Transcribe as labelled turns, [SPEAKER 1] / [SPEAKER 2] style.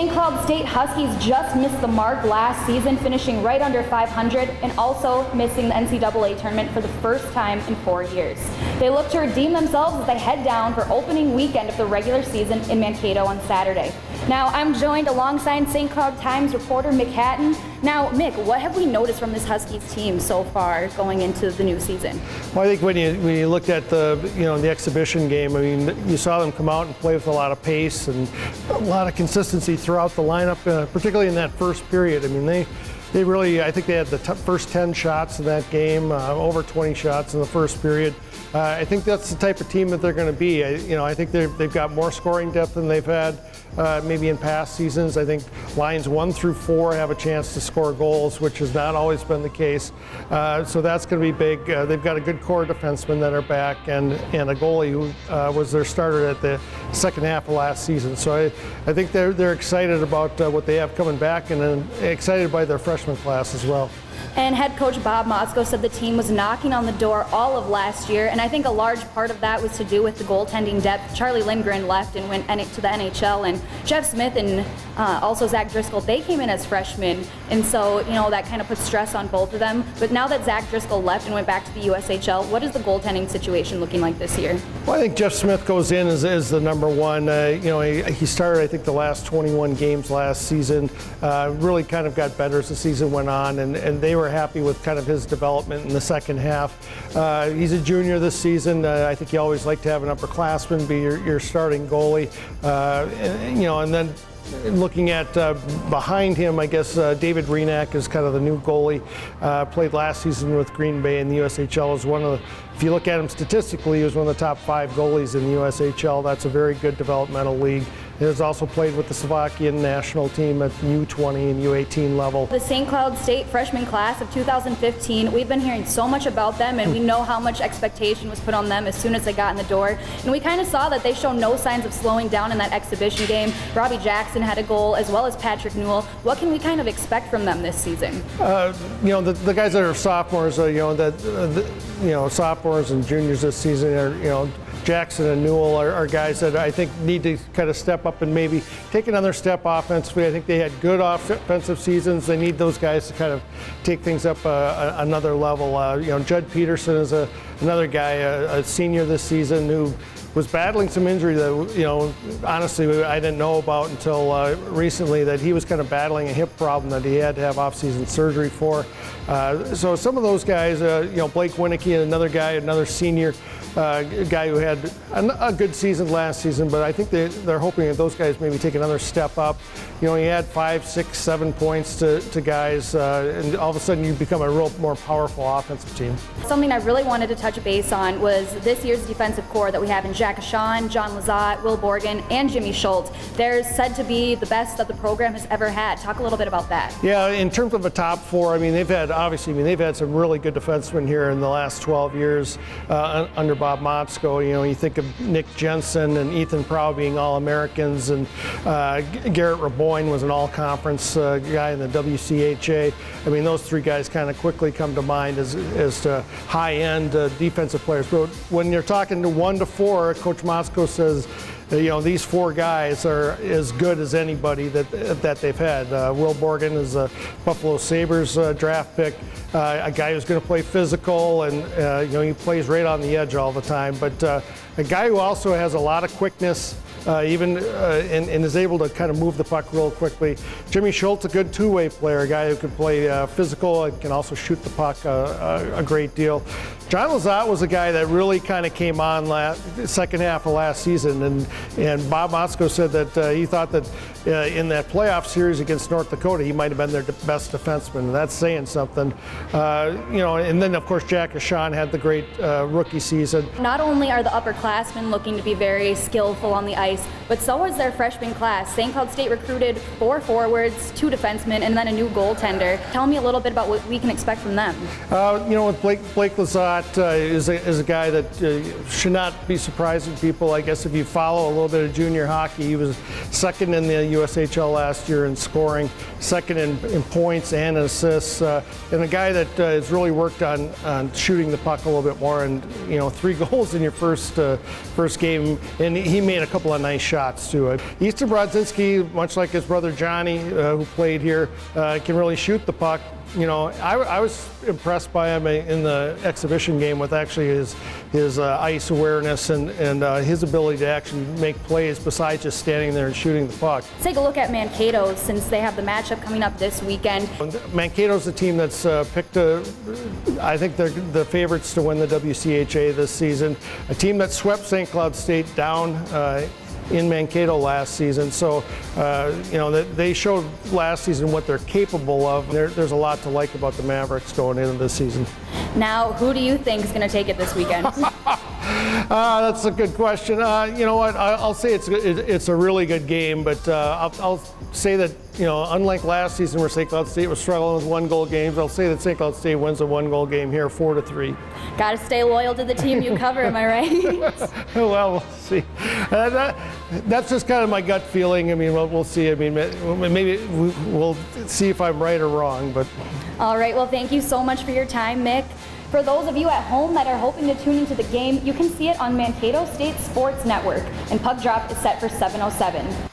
[SPEAKER 1] St. Cloud State Huskies just missed the mark last season, finishing right under 500 and also missing the NCAA tournament for the first time in 4 years. They look to redeem themselves as they head down for opening weekend of the regular season in Mankato on Saturday. Now, I'm joined alongside St. Cloud Times reporter Mick Hatten. Now, Mick, what have we noticed from this Huskies team so far going into the new season?
[SPEAKER 2] Well, I think when you looked at the exhibition game, I mean, you saw them come out and play with a lot of pace and a lot of consistency throughout the lineup, particularly in that first period. I mean, they really, I think they had the first 10 shots in that game, over 20 shots in the first period. I think that's the type of team that they're going to be. I think they've got more scoring depth than they've had maybe in past seasons. I think lines 1 through 4 have a chance to score goals, which has not always been the case. So that's going to be big. They've got a good core defensemen that are back and a goalie who was their starter at the second half of last season. So I think they're excited about what they have coming back and excited by their freshman class as well.
[SPEAKER 1] And head coach Bob Motzko said the team was knocking on the door all of last year, and I think a large part of that was to do with the goaltending depth. Charlie Lindgren left and went to the NHL, and Jeff Smith and also Zach Driscoll, they came in as freshmen, and so that kind of put stress on both of them. But now that Zach Driscoll left and went back to the USHL, what is the goaltending situation looking like this year?
[SPEAKER 2] Well, I think Jeff Smith goes in as the number one. He started, I think, the last 21 games last season. Really kind of got better as the season went on, and they were happy with kind of his development in the second half. He's a junior this season. I think you always like to have an upperclassman be your starting goalie. And then looking at behind him, I guess David Renack is kind of the new goalie. Played last season with Green Bay in the USHL. Is one of the, if you look at him statistically, he was one of the top 5 goalies in the USHL. That's a very good developmental league. He has also played with the Slovakian national team at the U20 and U18 level.
[SPEAKER 1] The St. Cloud State freshman class of 2015, we've been hearing so much about them, and we know how much expectation was put on them as soon as they got in the door. And we kind of saw that they showed no signs of slowing down in that exhibition game. Robbie Jackson had a goal, as well as Patrick Newell. What can we kind of expect from them this season?
[SPEAKER 2] The guys that are sophomores, sophomores and juniors this season are, Jackson and Newell are guys that I think need to kind of step up and maybe take another step offensively. I think they had good offensive seasons. They need those guys to kind of take things up another level. Judd Peterson is another guy, a senior this season, who was battling some injury that, honestly, I didn't know about until recently, that he was kind of battling a hip problem that he had to have off-season surgery for. So some of those guys, Blake Winicky, another senior, guy who had a good season last season, but I think they're hoping that those guys maybe take another step up. He had 5, 6, 7 points to guys, and all of a sudden you become a real more powerful offensive team.
[SPEAKER 1] Something I really wanted to touch base on was this year's defensive core that we have in Jack Ashawn, John Lazat, Will Borgen, and Jimmy Schultz. They're said to be the best that the program has ever had. Talk a little bit about that.
[SPEAKER 2] Yeah, in terms of a top 4, I mean, they've had some really good defensemen here in the last 12 years under Bob Motzko. You think of Nick Jensen and Ethan Preivew being All-Americans, and Garrett Raboyne was an all-conference guy in the WCHA. I mean, those 3 guys kind of quickly come to mind as high-end defensive players. But when you're talking to 1 to 4, Coach Motzko says, these 4 guys are as good as anybody that they've had. Will Borgen is a Buffalo Sabres draft pick, a guy who's going to play physical, and he plays right on the edge all the time. But a guy who also has a lot of quickness, and is able to kind of move the puck real quickly. Jimmy Schultz, a good two-way player, a guy who can play physical and can also shoot the puck a great deal. John Lazat was a guy that really kind of came on second half of last season, and Bob Motzko said that he thought that in that playoff series against North Dakota, he might have been their best defenseman, and that's saying something. And then, of course, Jack Ashawn had the great rookie season.
[SPEAKER 1] Not only are the upperclassmen looking to be very skillful on the ice, but so is their freshman class. St. Cloud State recruited 4 forwards, 2 defensemen, and then a new goaltender. Tell me a little bit about what we can expect from them.
[SPEAKER 2] With Blake Lazat is a guy that should not be surprising people. I guess if you follow a little bit of junior hockey, he was second in the USHL last year in scoring, second in points and assists, and a guy that has really worked on shooting the puck a little bit more. And 3 goals in your first first game, and he made a couple of nice shots too. Easton Brodzinski, much like his brother Johnny, who played here, can really shoot the puck. You know, I was impressed by him in the exhibition game with actually his ice awareness and his ability to actually make plays besides just standing there and shooting the puck.
[SPEAKER 1] Let's take a look at Mankato since they have the matchup coming up this weekend.
[SPEAKER 2] Mankato's a team that's picked I think they're the favorites to win the WCHA this season. A team that swept St. Cloud State down in Mankato last season. So, you know, they showed last season what they're capable of. There's a lot to like about the Mavericks going into this season.
[SPEAKER 1] Now, who do you think is going to take it this weekend?
[SPEAKER 2] That's a good question. You know what? I'll say it's a really good game, but I'll say that, you know, unlike last season where St. Cloud State was struggling with 1-goal games, I'll say that St. Cloud State wins a 1-goal game here, 4-3.
[SPEAKER 1] Got to stay loyal to the team you cover, am I right?
[SPEAKER 2] Well, we'll see. That's just kind of my gut feeling. I mean, we'll see. I mean, maybe we'll see if I'm right or wrong. But
[SPEAKER 1] all right. Well, thank you so much for your time, Mick. For those of you at home that are hoping to tune into the game, you can see it on Mankato State Sports Network, and puck drop is set for 7:07.